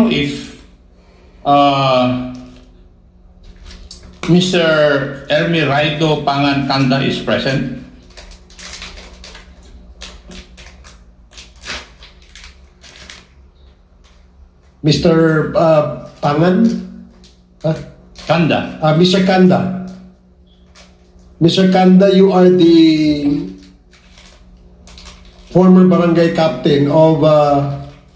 know if Mr. Ermiraido Pangan-Canda is present? Mr. Pangan? Canda. Mr. Canda. Mr. Canda, you are the former barangay captain of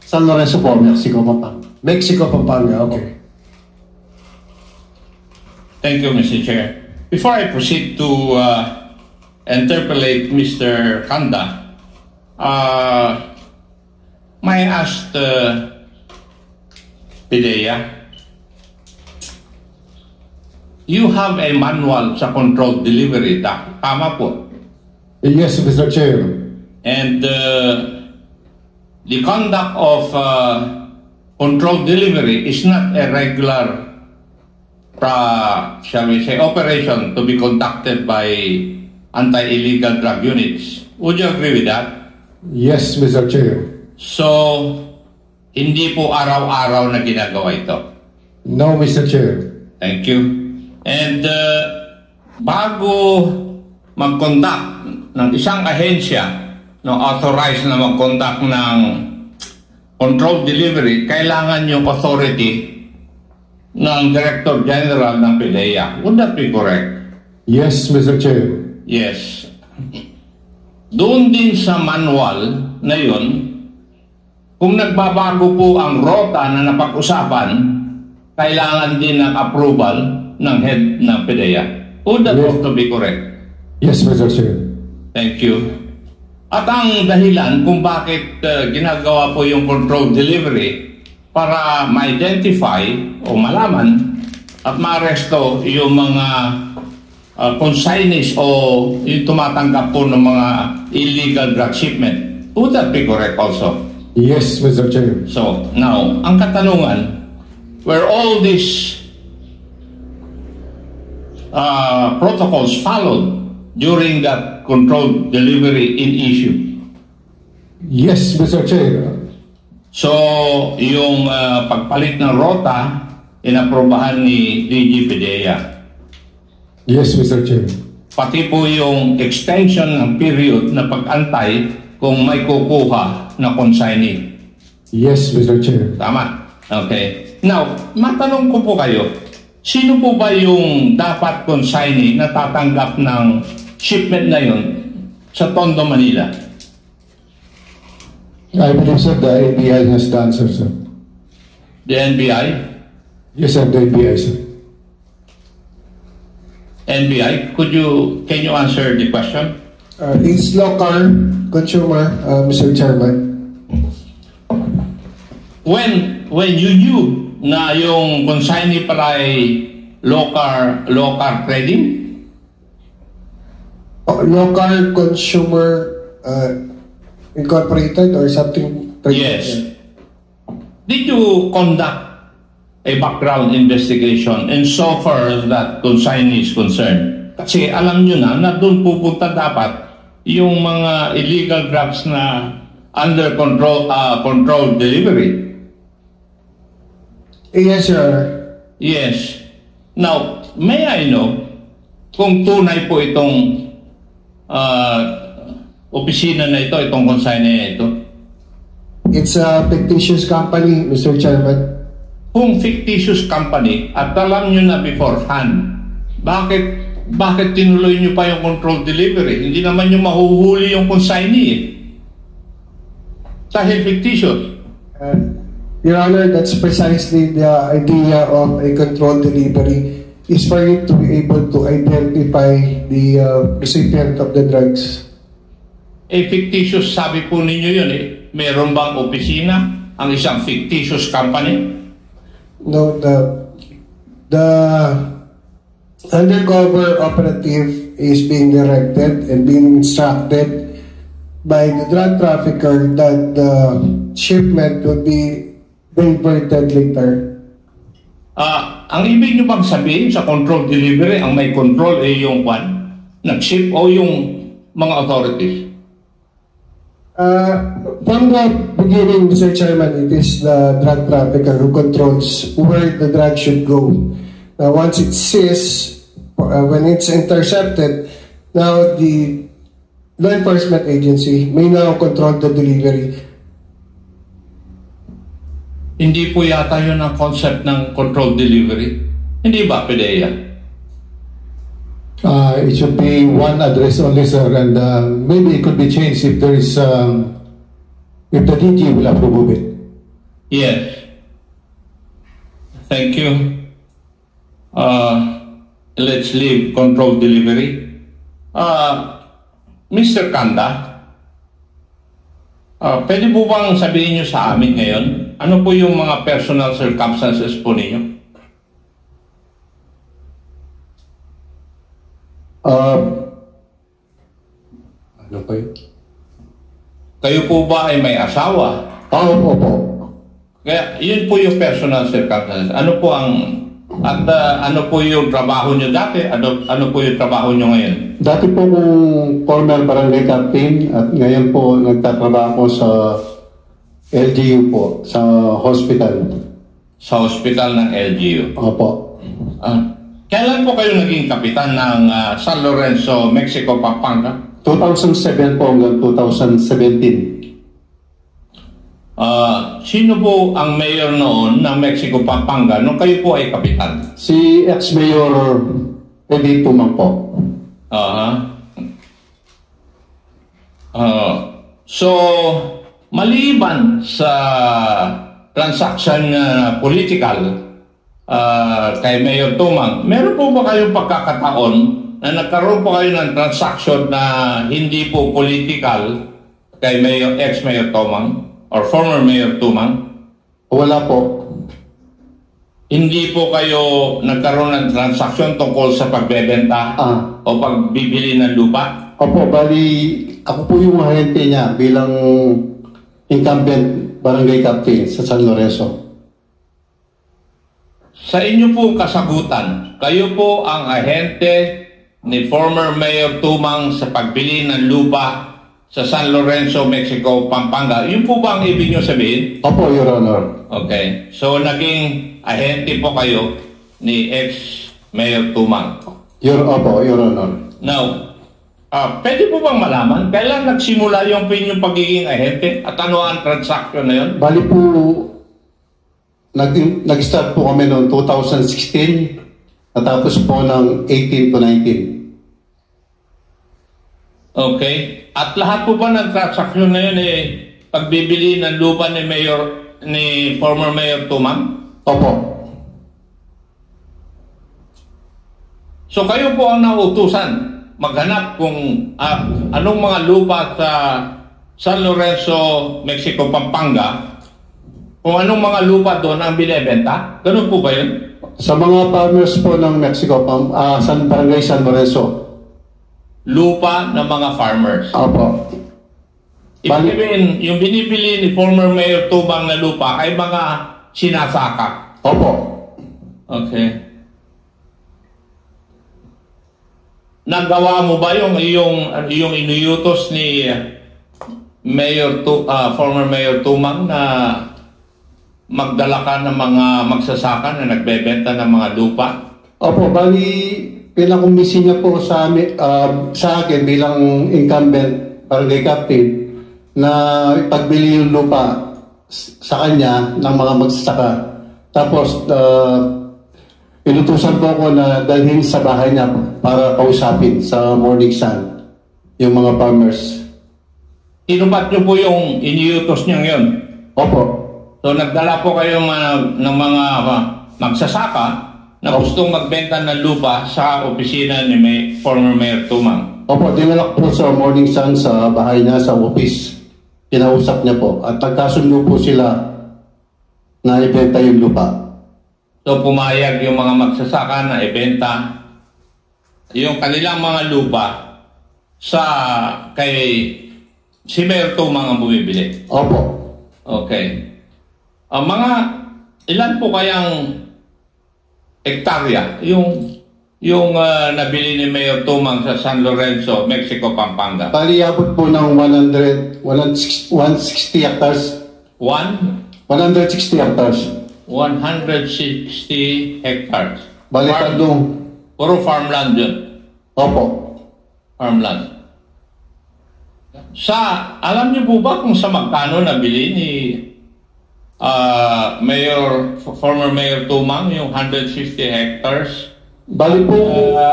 San Lorenzo po, Mexico, Pampanga. Mexico, Pampanga. Okay. Thank you, Mr. Chair. Before I proceed to interpolate Mr. Canda, may I ask Pidea, you have a manual sa controlled delivery, tama po? Yes, Mr. Chair. And the conduct of controlled delivery is not a regular, shall we say, operation to be conducted by anti-illegal drug units. Would you agree with that? Yes, Mr. Chair. So, hindi po araw-araw na ginagawa ito? No, Mr. Chair. Thank you. And bago mag-conduct ng isang ahensya na authorized na mag-conduct ng controlled delivery, kailangan yung authority ng Director General ng PDEA. Would that be correct? Yes, Mr. Chair. Yes. Doon din sa manual na yun, kung nagbabago po ang rota na napag-usapan, kailangan din ng approval ng head ng PDEA. Would that also be correct? Yes, Mr. Chair. Thank you. At ang dahilan kung bakit ginagawa po yung controlled delivery para ma-identify o malaman at ma-arresto yung mga consignees o yung tumatanggap po ng mga illegal drug shipment. Would that be correct also? Yes, Mr. Chair. So, now, ang katanungan, were all these protocols followed during that controlled delivery in issue? Yes, Mr. Chair. So, yung pagpalit ng rota, inaprobahan ni DG PDEA. Yes, Mr. Chair. Pati po yung extension ng period na pag-antay kung may kukuha na consignee. Yes, Mr. Chair. Tama? Okay. Now, matanong ko po kayo, sino po ba yung dapat consignee na tatanggap ng shipment na yun sa Tondo, Manila? I believe, sir, the NBI has the answer, sir. The NBI? Yes, sir, the NBI, sir. NBI, can you answer the question? It's local consumer, Mr. Chairman. When you knew na yung consignee pala ay local trading? Local consumer incorporated or something? Yes. Did you conduct a background investigation in so far as that consignee is concerned? Kasi alam nyo na doon pupunta dapat yung mga illegal drugs na under controlled delivery. Yes, Your Honor. Yes. Now, may I know kung tunay po itong opisina na ito, itong consignee na ito? It's a fictitious company, Mr. Chairman. Kung fictitious company at alam nyo na beforehand, bakit tinuloy nyo pa yung controlled delivery? Hindi naman nyo mahuhuli yung consignee eh. Dahil fictitious. Your Honor, that's precisely the idea of a controlled delivery, is for you to be able to identify the recipient of the drugs. Fictitious, sabi po ninyo yun eh. Meron bang opisina ang isang fictitious company? No, the undercover operative is being directed and being instructed by the drug trafficker that the shipment will be diverted later. Ang ibig nyo bang sabihin sa controlled delivery, ang may control ay yung nag-ship o yung mga authorities? From the beginning, Mr. Chairman, it is the drug trafficker who controls where the drug should go. Now, once it sees, when it's intercepted, now the law enforcement agency may now control the delivery. Hindi po yata yun ang concept ng controlled delivery. Hindi ba, PDEA? It should be one address only, sir, and maybe it could be changed if there is, if the DG will approve it. Yes. Thank you. Let's leave controlled delivery. Mr. Kanda, pwede po bang sabihin nyo sa amin ngayon, ano po yung mga personal circumstances po ninyo? Ano pa yun? Kayo po ba ay may asawa? Opo. Kaya yun po yung personal circumstances. Ano po ang ano po yung trabaho nyo dati? Ano po yung trabaho nyo ngayon? Dati po kong former barangay captain at ngayon po nagtatrabaho sa LGU po, sa hospital. Sa hospital ng LGU? Opo. Kailan po kayo naging kapitan ng San Lorenzo, Mexico, Pampanga? 2007 po hanggang 2017. Sino po ang mayor noon ng Mexico, Pampanga nung kayo po ay kapitan? Si ex-mayor Eddie Tumang po. So, maliban sa transaction political kay Mayor Tumang, meron po ba kayong pagkakataon na nagkaroon po kayo ng transaction na hindi po political kay ex-Mayor Tumang or former Mayor Tumang? Wala po. Hindi po kayo nagkaroon ng transaction tungkol sa pagbebenta o pagbibili ng lupa? Opo, bali, ako po yung ahente niya bilang incumbent barangay captain sa San Lorenzo. Sa inyo po kasagutan, kayo po ang ahente ni former Mayor Tumang sa pagbili ng lupa sa San Lorenzo, Mexico, Pampanga. Yun po ba ang ibig nyo sabihin? Opo, Your Honor. Okay. So, naging ahente po kayo ni ex-Mayor Tumang. Opo, Your Honor. Now, pwede po bang malaman kailan nagsimula yung inyong pagiging ahente at ano ang transaction na yun? Bali po, nag-start po kami noong 2016 natapos po ng 18 to 19. Okay. At lahat po ba ng transaksyon na yun pagbibili ng lupa ni former Mayor Tumang? Opo. So kayo po ang nautusan maghanap kung anong mga lupa sa San Lorenzo, Mexico, Pampanga, kung anong mga lupa doon ang binebenta? Ganun po ba yun? Sa mga farmers po ng Mexico, Barangay San Lorenzo. Lupa ng mga farmers. Opo. Ibig sabihin, yung binibili ni former Mayor Tumang na lupa ay mga sinasaka. Opo. Okay. Nagawa mo ba yung inuutos ni former Mayor Tumang na magdala ka ng mga magsasaka na nagbebenta ng mga lupa? Opo, bali pinakumisi niya po sa akin bilang incumbent barangay captain na pagbili yung lupa sa kanya ng mga magsasaka. Tapos inutusan po ako na dalhin sa bahay niya para kausapin sa Morning Sun yung mga farmers. Inupat niyo po yung iniutos niyo ngayon? Opo. So nagdala po kayo ng mga magsasaka na gustong magbenta ng lupa sa opisina ni former Mayor Tumang? Opo, dinala po sa Morning Sun sa bahay niya, sa office. Kinausap niya po at nagkasundo po sila na ibenta yung lupa. So pumayag yung mga magsasaka na ibenta yung kanilang mga lupa kay si Mayor Tumang ang bumibili? Opo. Okay. Ilan po kayang hektarya yung yung nabili ni Mayor Tumang sa San Lorenzo, Mexico, Pampanga? Bali, abot po ng 160 hectares. 160 hectares. 160 hectares. Bali, tatlong. Puro farmland yun. Opo. Farmland. Alam niyo po ba kung sa magkano nabili ni former Mayor Tumang yung 150 hectares? Bali po,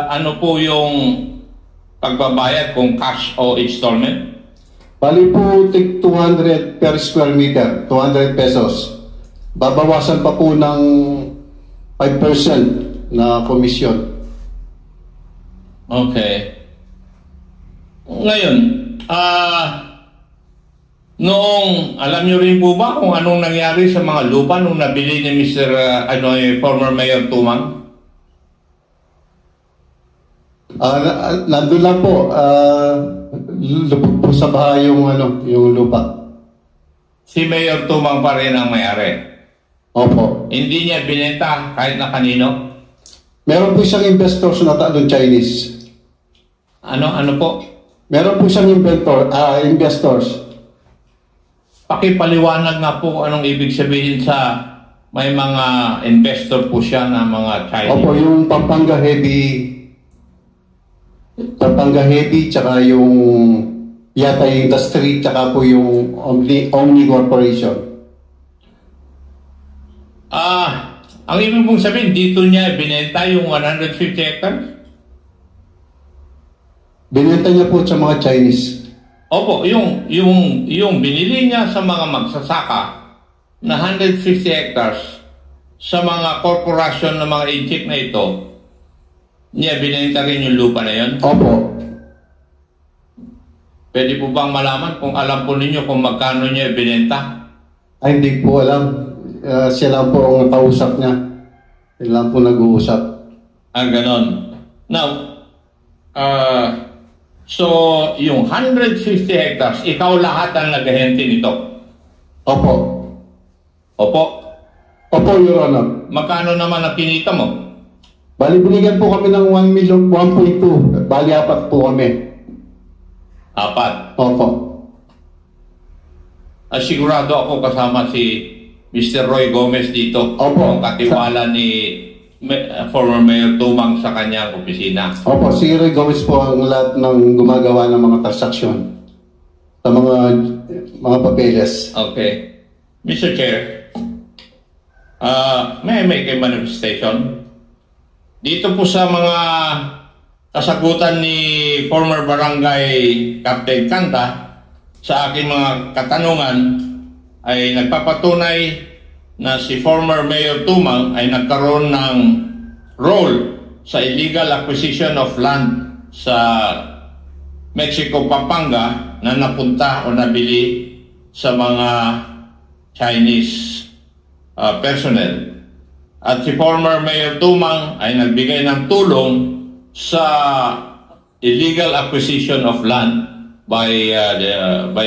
Ano po yung pagbabayad kung cash o installment? bali po, 200 per square meter, 200 pesos. Babawasan pa po ng 5% na komisyon. Okay. Ngayon, noong, alam niyo rin po ba kung anong nangyari sa mga lupa nung nabili ni Mr. Former Mayor Tumang? Nandun lang po, lubog po sa baha yung lupa. Si Mayor Tumang pa rin ang may-ari. Opo. Hindi niya binenta kahit na kanino? Meron po isang investors na talong Chinese. Ano po? Meron po isang investors. Pakipaliwanag nga po anong ibig sabihin sa may mga investor po siya na mga Chinese. Opo, yung Pampanga Heavy, tsaka yung Yatay Industry, tsaka po yung Omni Corporation. Ang ibig mong sabihin, dito niya binenta yung 150 hectares? Binenta niya po sa mga Chinese. Opo, yung binili niya sa mga magsasaka na 150 hectares sa mga korporasyon na mga Egypt na ito, niya binenta rin yung lupa na yun? Opo. Pwede po bang malaman kung alam po ninyo kung magkano niya binenta? Ay, hindi po alam. Siya lang po ang kausap niya. Siya lang po nag-uusap. Ganon. Now, so yung 150 hectares, ikaw lahat ang nagahente nito? Opo. Opo. Opo, Your Honor. Magkano naman ang kinita mo? Bali, binigyan po kami ng 1 million, 1.2. Bali, 4 po kami. 4. Opo. Sigurado ako kasama si Mr. Roy Gomez dito. Opo. Ang katiwala ni former Mayor Tumang sa kanyang opisina. Opo, si Roy Gomez po ang lahat ng gumagawa ng mga transaksyon sa mga papeles. Okay. Mr. Chair, may I make a manifestation? Dito po sa mga kasagutan ni former Barangay Captain Kanta sa aking mga katanungan ay nagpapatunay na si former Mayor Tumang ay nagkaroon ng role sa illegal acquisition of land sa Mexico, Pampanga na napunta o nabili sa mga Chinese personnel. At si former Mayor Tumang ay nagbigay ng tulong sa illegal acquisition of land by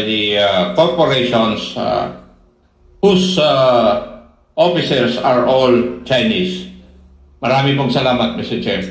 the corporations whose officers are all Chinese. Marami pong salamat, Mr. Chair.